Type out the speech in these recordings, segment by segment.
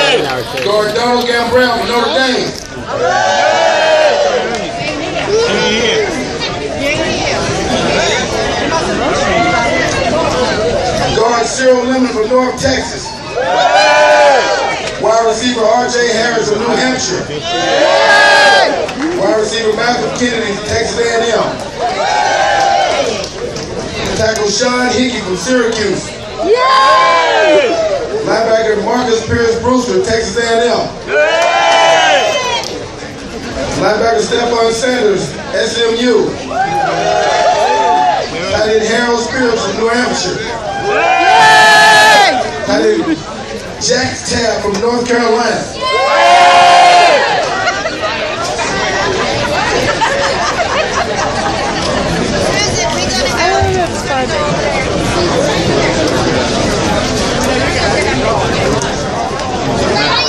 Guard Donald Gambrell from Notre Dame. Guard Cyril Lemon from North Texas. Wide receiver R.J. Harris from New Hampshire. Wide receiver Malcolm Kennedy from Texas A&M. Tackle Sean Hickey from Syracuse. Linebacker Marcus Pierce Brewster, Texas A&M. Linebacker Stephon Sanders, SMU. Tight end Harold Spears from New Hampshire. Tight end Jack Tabb from North Carolina.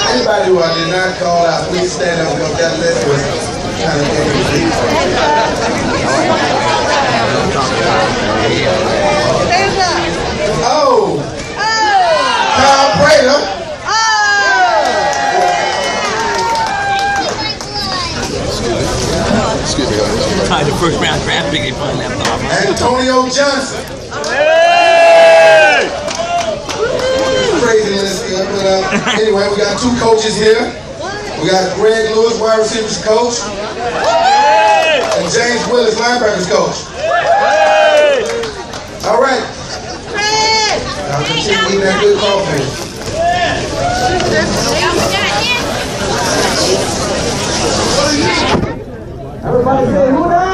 Anybody who I did not call out, please stand up because that list was kind of incomplete. Oh! Kyle Prater. Excuse me. The first round draft pick, they find that off. Antonio Johnson. Craziness. But anyway, we got two coaches here. We got Greg Lewis, wide receivers coach, and James Willis, linebackers coach. All right. Now continue eating that good crawfish. Everybody say, who that?